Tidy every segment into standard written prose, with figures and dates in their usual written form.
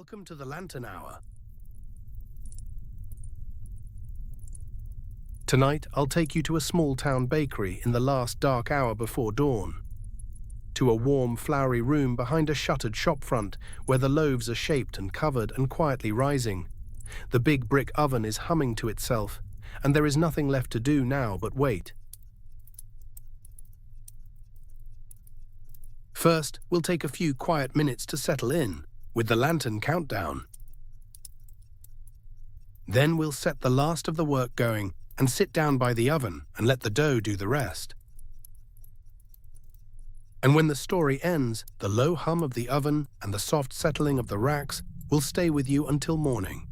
Welcome to the Lantern Hour. Tonight, I'll take you to a small-town bakery in the last dark hour before dawn. To a warm, flowery room behind a shuttered shopfront where the loaves are shaped and covered and quietly rising. The big brick oven is humming to itself, and there is nothing left to do now but wait. First, we'll take a few quiet minutes to settle in, with the lantern countdown. Then we'll set the last of the work going and sit down by the oven and let the dough do the rest. And when the story ends, the low hum of the oven and the soft settling of the racks will stay with you until morning.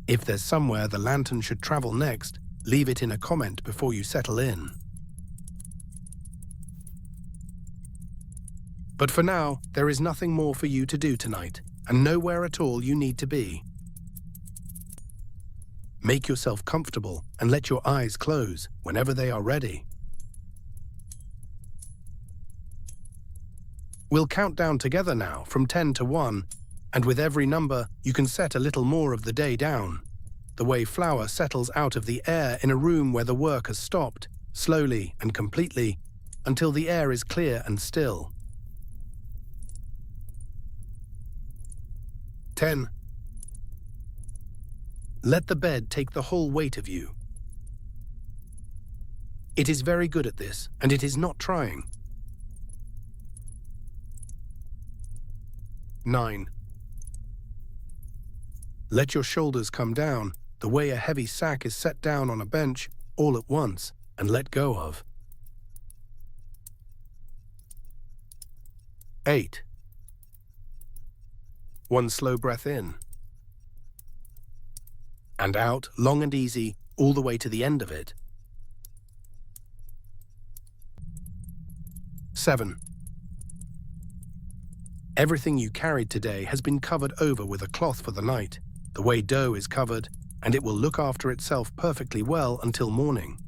If there's somewhere the lantern should travel next, leave it in a comment before you settle in. But for now, there is nothing more for you to do tonight, and nowhere at all you need to be. Make yourself comfortable and let your eyes close whenever they are ready. We'll count down together now from 10 to 1, and with every number, you can set a little more of the day down. The way flour settles out of the air in a room where the work has stopped, slowly and completely, until the air is clear and still. 10. Let the bed take the whole weight of you. It is very good at this, and it is not trying. 9. Let your shoulders come down, the way a heavy sack is set down on a bench, all at once, and let go of. 8. One slow breath in. And out, long and easy, all the way to the end of it. 7. Everything you carried today has been covered over with a cloth for the night, the way dough is covered, and it will look after itself perfectly well until morning.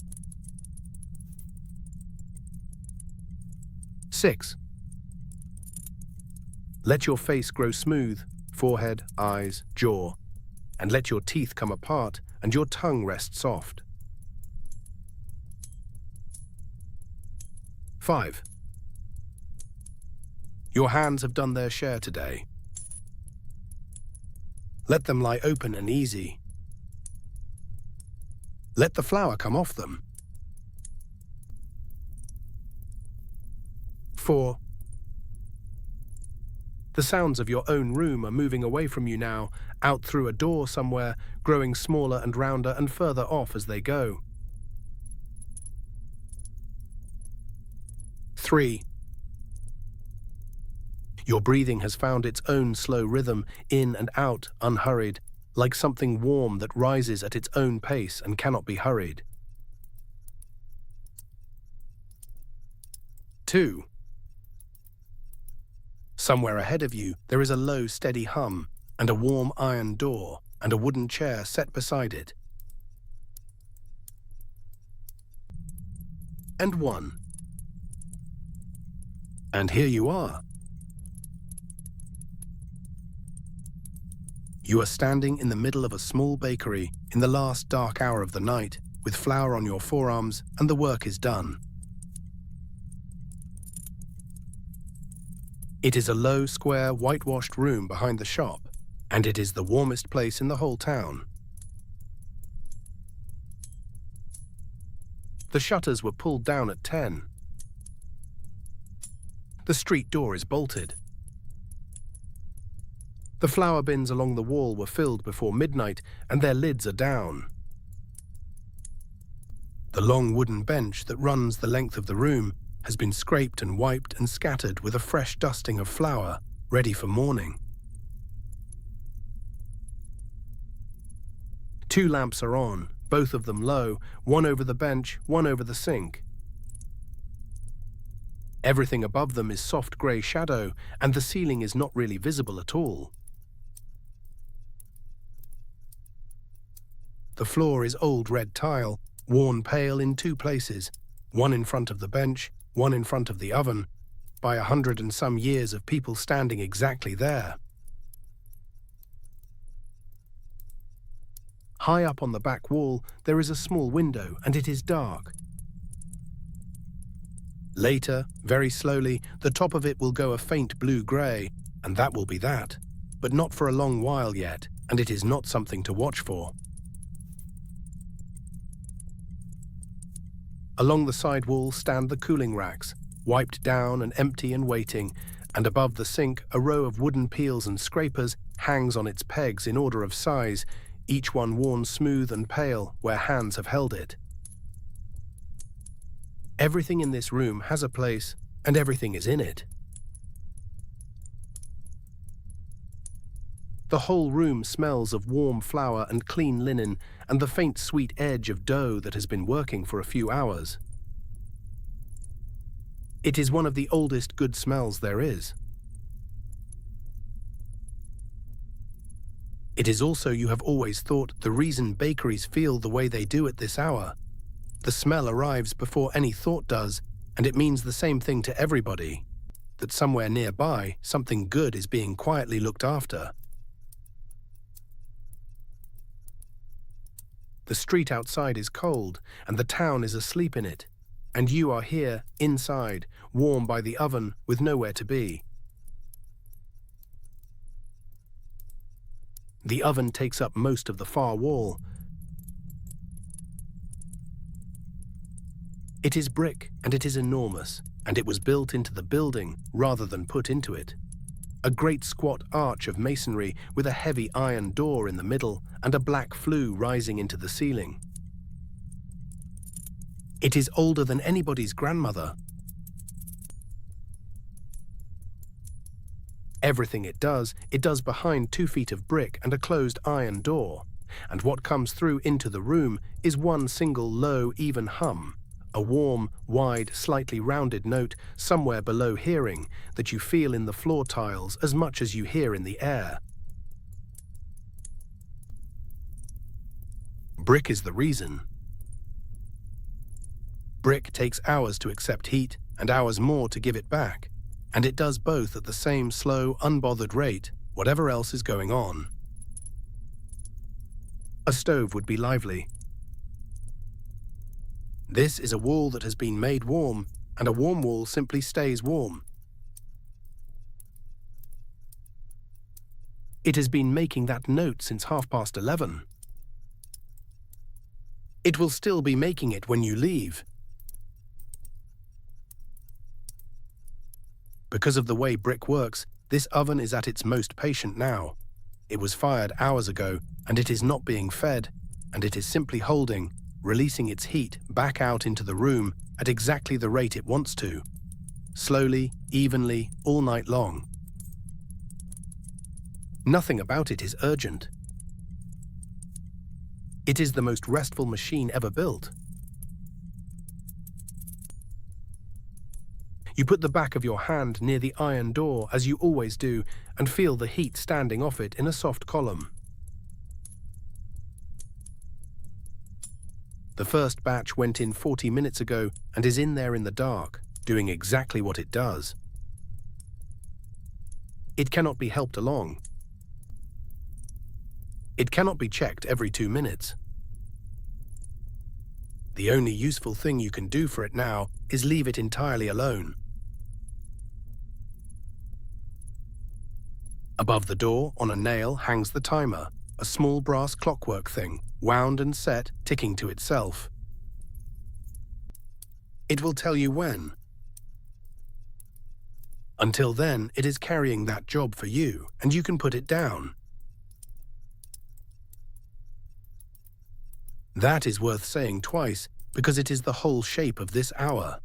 6. Let your face grow smooth, forehead, eyes, jaw, and let your teeth come apart and your tongue rest soft. 5. Your hands have done their share today. Let them lie open and easy. Let the flour come off them. 4. The sounds of your own room are moving away from you now, out through a door somewhere, growing smaller and rounder and further off as they go. 3. Your breathing has found its own slow rhythm, in and out, unhurried, like something warm that rises at its own pace and cannot be hurried. 2. Somewhere ahead of you, there is a low, steady hum, and a warm iron door, and a wooden chair set beside it. And 1. And here you are. You are standing in the middle of a small bakery in the last dark hour of the night, with flour on your forearms, and the work is done. It is a low, square, whitewashed room behind the shop, and it is the warmest place in the whole town. The shutters were pulled down at 10. The street door is bolted. The flour bins along the wall were filled before midnight, and their lids are down. The long wooden bench that runs the length of the room has been scraped and wiped and scattered with a fresh dusting of flour, ready for morning. 2 lamps are on, both of them low, one over the bench, one over the sink. Everything above them is soft grey shadow, and the ceiling is not really visible at all. The floor is old red tile, worn pale in 2 places, one in front of the bench, one in front of the oven, by 100 and some years of people standing exactly there. High up on the back wall, there is a small window, and it is dark. Later, very slowly, the top of it will go a faint blue-grey, and that will be that. But not for a long while yet, and it is not something to watch for. Along the side wall stand the cooling racks, wiped down and empty and waiting, and above the sink a row of wooden peels and scrapers hangs on its pegs in order of size, each one worn smooth and pale where hands have held it. Everything in this room has a place, and everything is in it. The whole room smells of warm flour and clean linen and the faint sweet edge of dough that has been working for a few hours. It is one of the oldest good smells there is. It is also, you have always thought, the reason bakeries feel the way they do at this hour. The smell arrives before any thought does, and it means the same thing to everybody, that somewhere nearby something good is being quietly looked after. The street outside is cold, and the town is asleep in it, and you are here, inside, warm by the oven, with nowhere to be. The oven takes up most of the far wall. It is brick, and it is enormous, and it was built into the building rather than put into it. A great squat arch of masonry with a heavy iron door in the middle and a black flue rising into the ceiling. It is older than anybody's grandmother. Everything it does behind 2 feet of brick and a closed iron door, and what comes through into the room is one single low, even hum, a warm, wide, slightly rounded note somewhere below hearing that you feel in the floor tiles as much as you hear in the air. Brick is the reason. Brick takes hours to accept heat and hours more to give it back, and it does both at the same slow, unbothered rate, whatever else is going on. A stove would be lively. This is a wall that has been made warm, and a warm wall simply stays warm. It has been making that note since 11:30. It will still be making it when you leave. Because of the way brick works, this oven is at its most patient now. It was fired hours ago, and it is not being fed, and it is simply holding, releasing its heat back out into the room at exactly the rate it wants to. Slowly, evenly, all night long. Nothing about it is urgent. It is the most restful machine ever built. You put the back of your hand near the iron door, as you always do, and feel the heat standing off it in a soft column. The first batch went in 40 minutes ago and is in there in the dark, doing exactly what it does. It cannot be helped along. It cannot be checked every 2 minutes. The only useful thing you can do for it now is leave it entirely alone. Above the door, on a nail, hangs the timer, a small brass clockwork thing, wound and set, ticking to itself. It will tell you when. Until then, it is carrying that job for you, and you can put it down. That is worth saying twice, because it is the whole shape of this hour.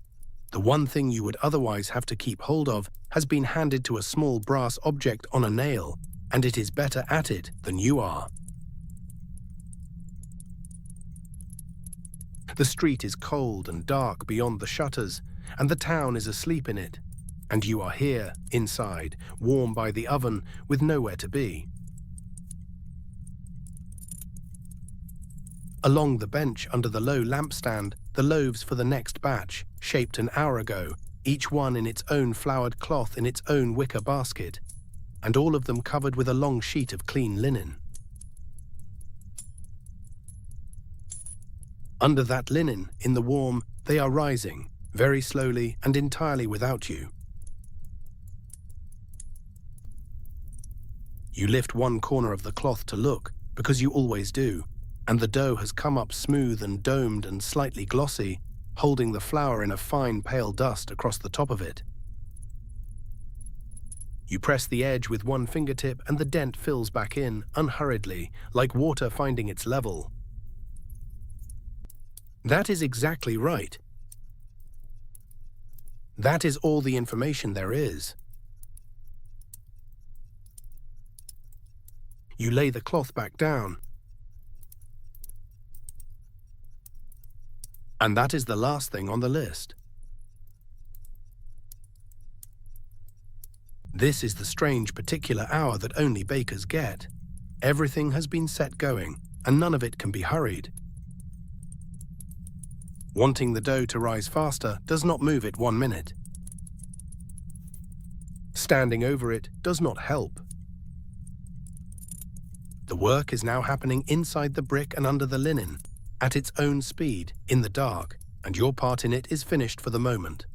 The one thing you would otherwise have to keep hold of has been handed to a small brass object on a nail, and it is better at it than you are. The street is cold and dark beyond the shutters, and the town is asleep in it, and you are here, inside, warm by the oven, with nowhere to be. Along the bench under the low lampstand, the loaves for the next batch, shaped an hour ago, each one in its own flowered cloth in its own wicker basket, and all of them covered with a long sheet of clean linen. Under that linen, in the warm, they are rising, very slowly and entirely without you. You lift one corner of the cloth to look, because you always do, and the dough has come up smooth and domed and slightly glossy, holding the flour in a fine pale dust across the top of it. You press the edge with one fingertip and the dent fills back in, unhurriedly, like water finding its level. That is exactly right. That is all the information there is. You lay the cloth back down. And that is the last thing on the list. This is the strange particular hour that only bakers get. Everything has been set going, and none of it can be hurried. Wanting the dough to rise faster does not move it 1 minute. Standing over it does not help. The work is now happening inside the brick and under the linen, at its own speed, in the dark, and your part in it is finished for the moment.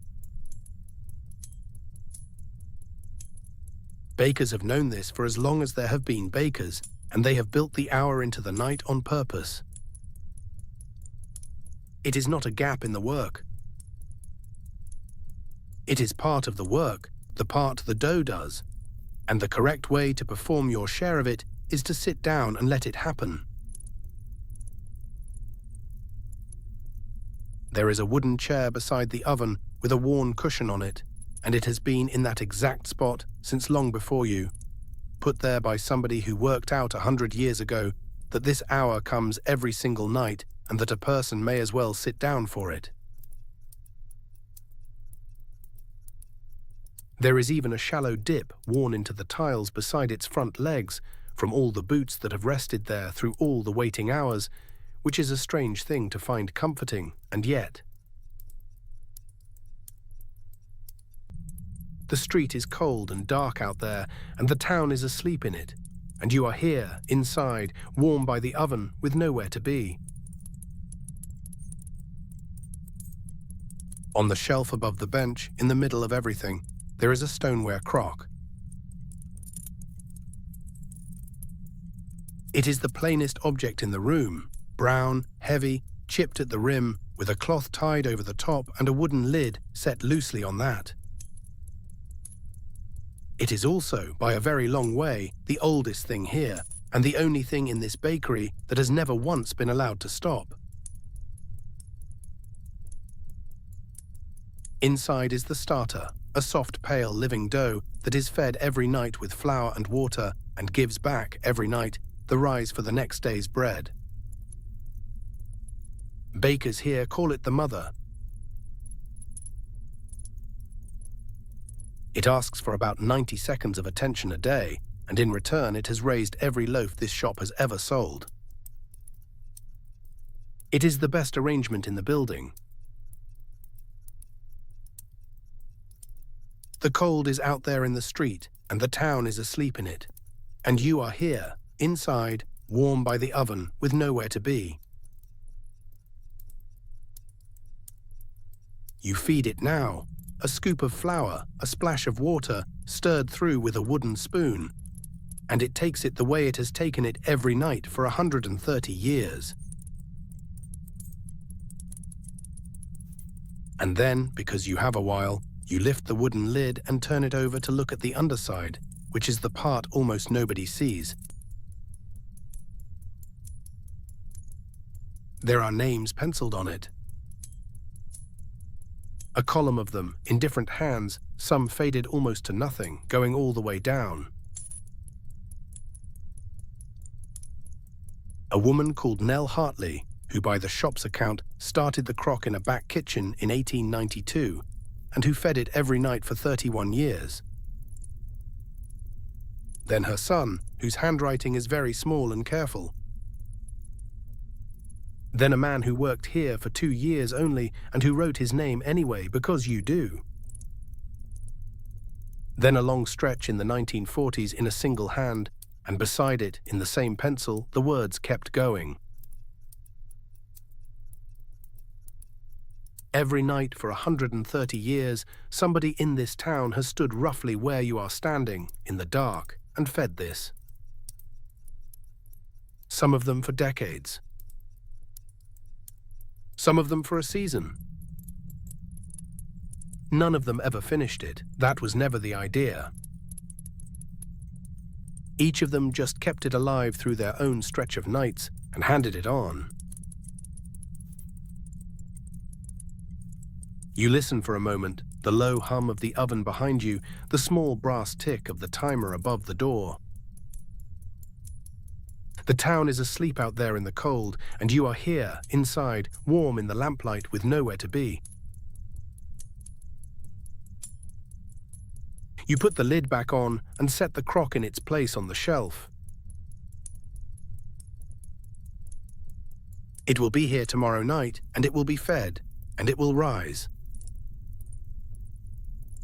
Bakers have known this for as long as there have been bakers, and they have built the hour into the night on purpose. It is not a gap in the work. It is part of the work, the part the dough does, and the correct way to perform your share of it is to sit down and let it happen. There is a wooden chair beside the oven with a worn cushion on it, and it has been in that exact spot since long before you, put there by somebody who worked out 100 years ago that this hour comes every single night and that a person may as well sit down for it. There is even a shallow dip worn into the tiles beside its front legs from all the boots that have rested there through all the waiting hours, which is a strange thing to find comforting, and yet. The street is cold and dark out there, and the town is asleep in it, and you are here, inside, warm by the oven, with nowhere to be. On the shelf above the bench, in the middle of everything, there is a stoneware crock. It is the plainest object in the room, brown, heavy, chipped at the rim, with a cloth tied over the top and a wooden lid set loosely on that. It is also, by a very long way, the oldest thing here, and the only thing in this bakery that has never once been allowed to stop. Inside is the starter, a soft, pale, living dough that is fed every night with flour and water and gives back, every night, the rise for the next day's bread. Bakers here call it the mother. It asks for about 90 seconds of attention a day, and in return it has raised every loaf this shop has ever sold. It is the best arrangement in the building. The cold is out there in the street, and the town is asleep in it. And you are here, inside, warm by the oven, with nowhere to be. You feed it now, a scoop of flour, a splash of water, stirred through with a wooden spoon, and it takes it the way it has taken it every night for 130 years. And then, because you have a while, you lift the wooden lid and turn it over to look at the underside, which is the part almost nobody sees. There are names penciled on it. A column of them, in different hands, some faded almost to nothing, going all the way down. A woman called Nell Hartley, who by the shop's account started the crock in a back kitchen in 1892, and who fed it every night for 31 years. Then her son, whose handwriting is very small and careful. Then a man who worked here for 2 years only and who wrote his name anyway because you do. Then a long stretch in the 1940s in a single hand, and beside it, in the same pencil, the words kept going. Every night for 130 years, somebody in this town has stood roughly where you are standing, in the dark, and fed this. Some of them for decades. Some of them for a season. None of them ever finished it. That was never the idea. Each of them just kept it alive through their own stretch of nights and handed it on. You listen for a moment, the low hum of the oven behind you, the small brass tick of the timer above the door. The town is asleep out there in the cold, and you are here, inside, warm in the lamplight with nowhere to be. You put the lid back on and set the crock in its place on the shelf. It will be here tomorrow night, and it will be fed, and it will rise.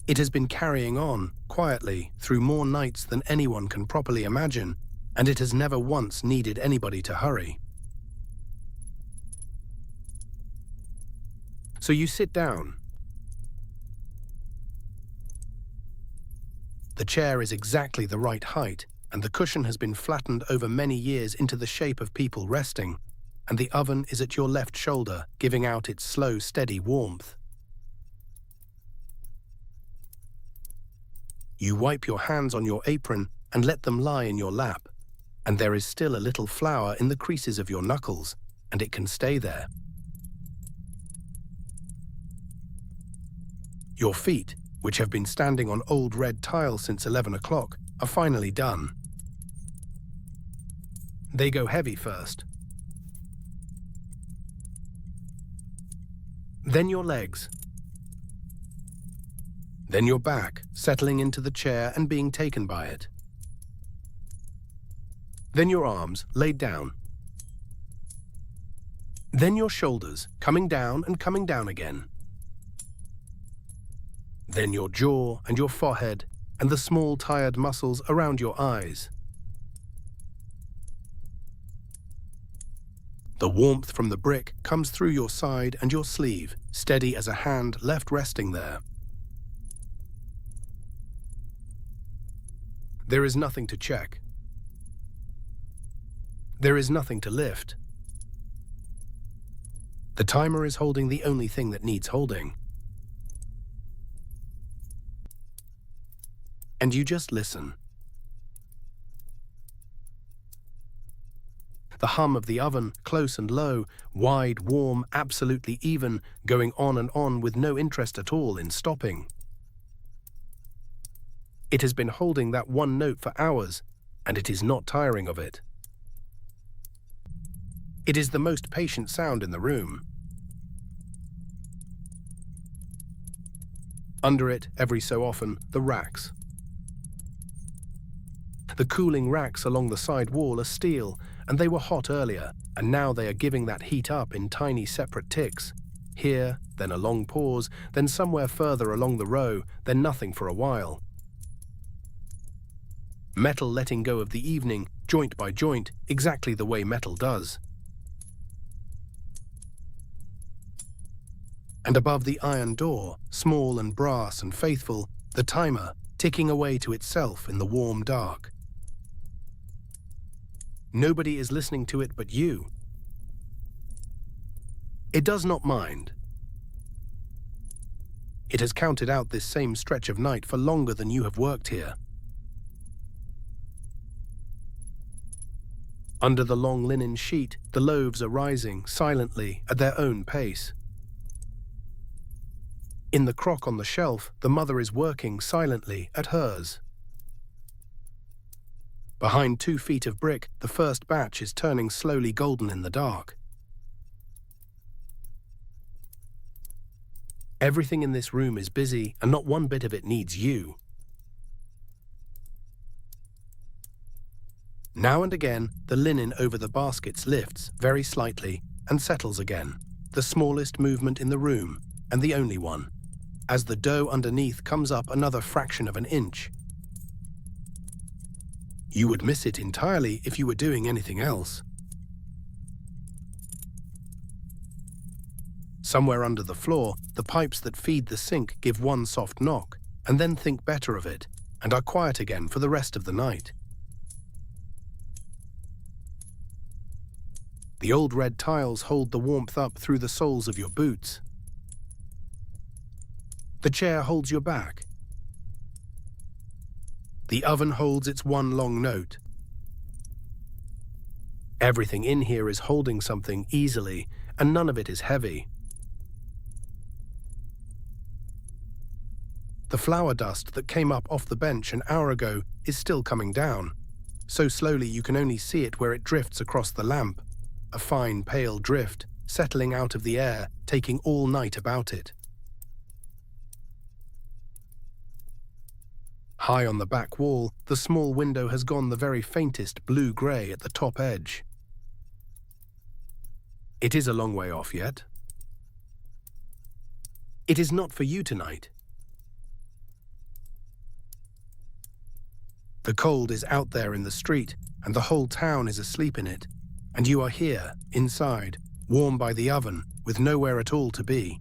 It has been carrying on, quietly, through more nights than anyone can properly imagine, and it has never once needed anybody to hurry. So you sit down. The chair is exactly the right height, and the cushion has been flattened over many years into the shape of people resting, and the oven is at your left shoulder, giving out its slow, steady warmth. You wipe your hands on your apron and let them lie in your lap, and there is still a little flour in the creases of your knuckles, and it can stay there. Your feet, which have been standing on old red tile since 11 o'clock, are finally done. They go heavy first. Then your legs. Then your back, settling into the chair and being taken by it. Then your arms, laid down. Then your shoulders, coming down and coming down again. Then your jaw and your forehead and the small tired muscles around your eyes. The warmth from the brick comes through your side and your sleeve, steady as a hand left resting there. There is nothing to check. There is nothing to lift. The timer is holding the only thing that needs holding. And you just listen. The hum of the oven, close and low, wide, warm, absolutely even, going on and on with no interest at all in stopping. It has been holding that one note for hours, and it is not tiring of it. It is the most patient sound in the room. Under it, every so often, the racks. The cooling racks along the side wall are steel, and they were hot earlier, and now they are giving that heat up in tiny separate ticks. Here, then a long pause, then somewhere further along the row, then nothing for a while. Metal letting go of the evening, joint by joint, exactly the way metal does. And above the iron door, small and brass and faithful, the timer, ticking away to itself in the warm dark. Nobody is listening to it but you. It does not mind. It has counted out this same stretch of night for longer than you have worked here. Under the long linen sheet, the loaves are rising, silently, at their own pace. In the crock on the shelf, the mother is working silently at hers. Behind 2 feet of brick, the first batch is turning slowly golden in the dark. Everything in this room is busy, and not one bit of it needs you. Now and again, the linen over the baskets lifts, very slightly, and settles again, the smallest movement in the room, and the only one. as the dough underneath comes up another fraction of an inch. You would miss it entirely if you were doing anything else. Somewhere under the floor, the pipes that feed the sink give one soft knock, and then think better of it, and are quiet again for the rest of the night. The old red tiles hold the warmth up through the soles of your boots. The chair holds your back. The oven holds its one long note. Everything in here is holding something easily, and none of it is heavy. The flour dust that came up off the bench an hour ago is still coming down, so slowly you can only see it where it drifts across the lamp, a fine pale drift, settling out of the air, taking all night about it. High on the back wall, the small window has gone the very faintest blue-grey at the top edge. It is a long way off yet. It is not for you tonight. The cold is out there in the street, and the whole town is asleep in it, and you are here, inside, warm by the oven, with nowhere at all to be.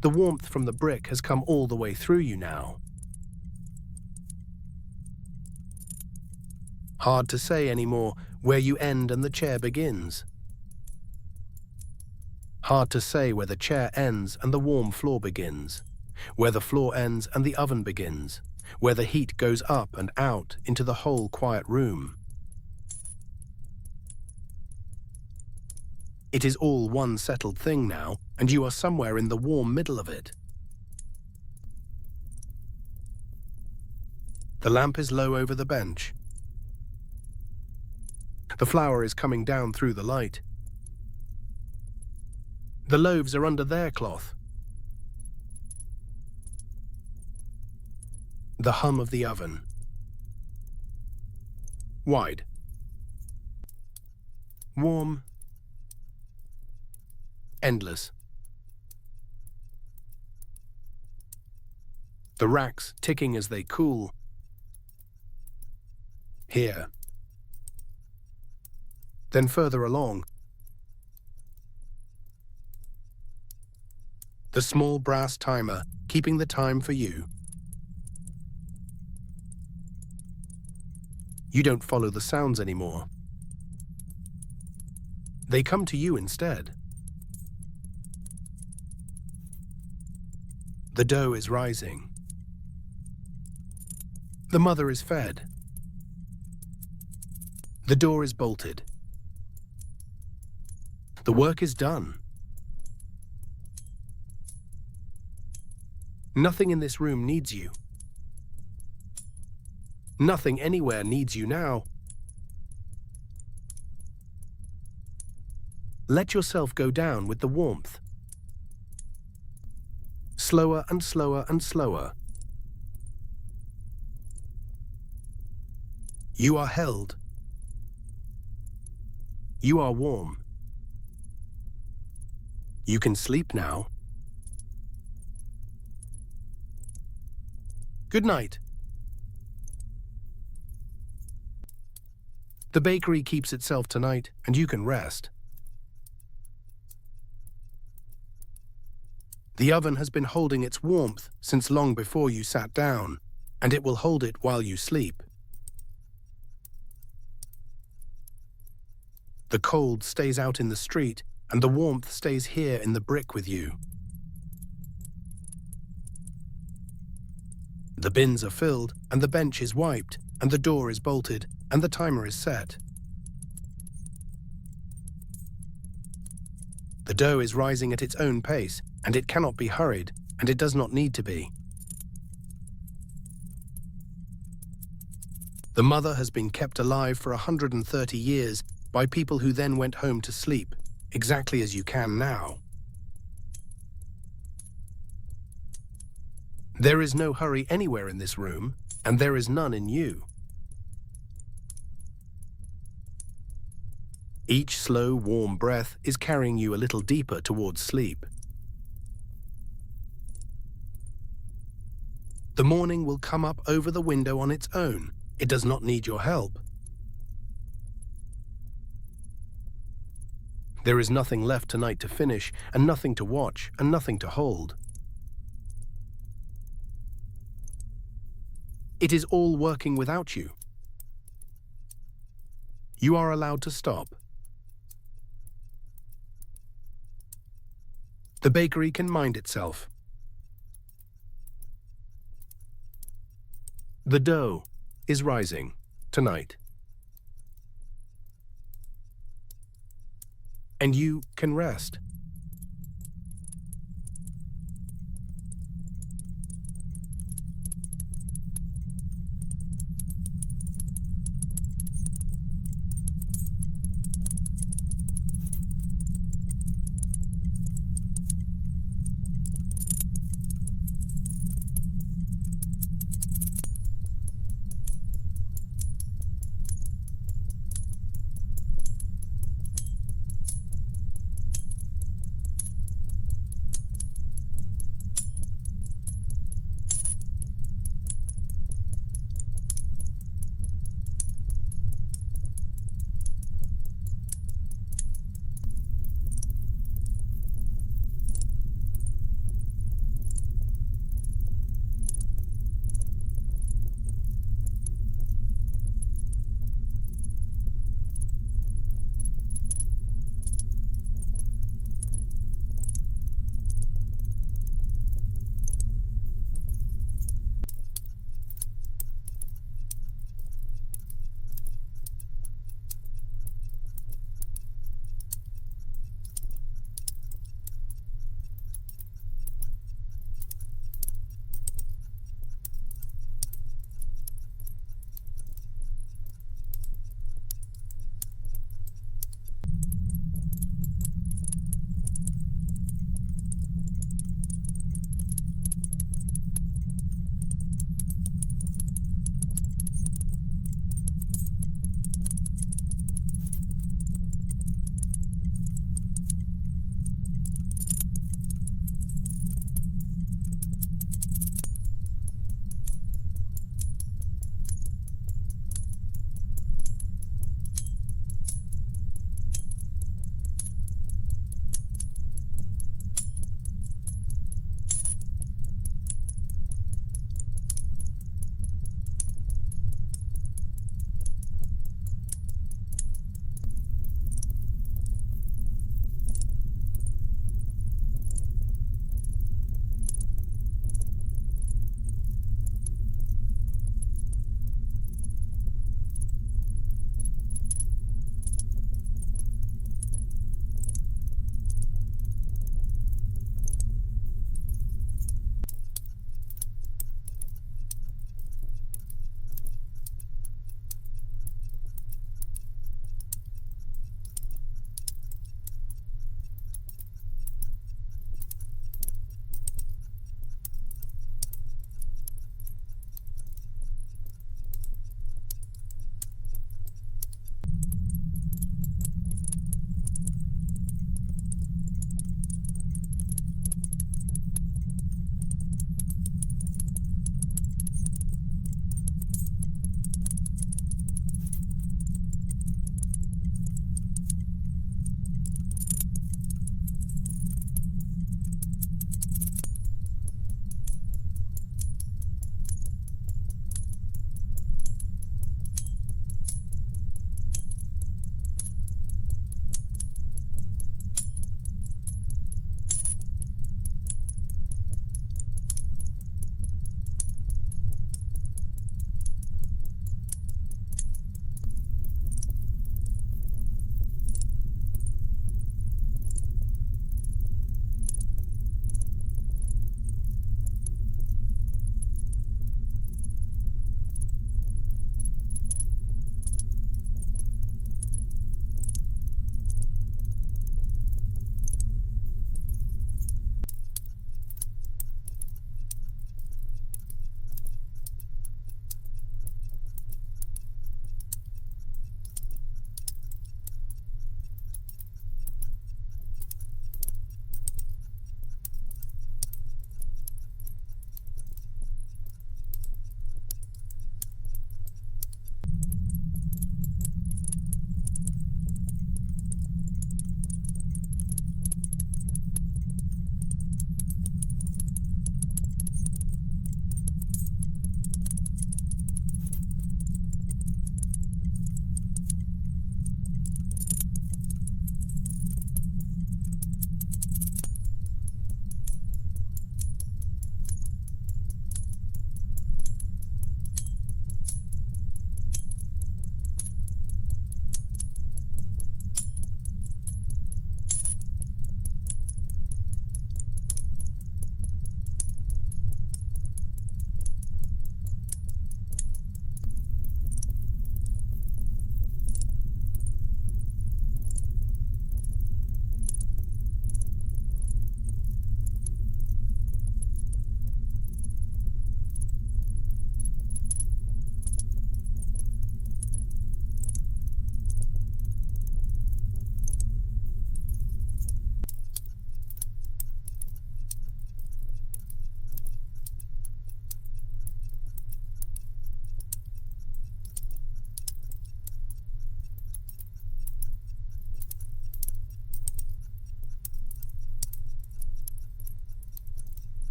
The warmth from the brick has come all the way through you now. Hard to say anymore where you end and the chair begins. Hard to say where the chair ends and the warm floor begins, where the floor ends and the oven begins, where the heat goes up and out into the whole quiet room. It is all one settled thing now, and you are somewhere in the warm middle of it. The lamp is low over the bench. The flour is coming down through the light. The loaves are under their cloth. The hum of the oven. Wide. Warm. Endless. The racks ticking as they cool. Here. Then further along. The small brass timer keeping the time for you. You don't follow the sounds anymore. They come to you instead. The dough is rising. The mother is fed. The door is bolted. The work is done. Nothing in this room needs you. Nothing anywhere needs you now. Let yourself go down with the warmth. Slower and slower and slower. You are held. You are warm. You can sleep now. Good night. The bakery keeps itself tonight, and you can rest. The oven has been holding its warmth since long before you sat down, and it will hold it while you sleep. The cold stays out in the street, and the warmth stays here in the brick with you. The bins are filled, and the bench is wiped, and the door is bolted, and the timer is set. The dough is rising at its own pace, and it cannot be hurried, and it does not need to be. The mother has been kept alive for 130 years by people who then went home to sleep, exactly as you can now. There is no hurry anywhere in this room, and there is none in you. Each slow, warm breath is carrying you a little deeper towards sleep. The morning will come up over the window on its own. It does not need your help. There is nothing left tonight to finish, and nothing to watch, and nothing to hold. It is all working without you. You are allowed to stop. The bakery can mind itself. The dough is rising tonight. And you can rest.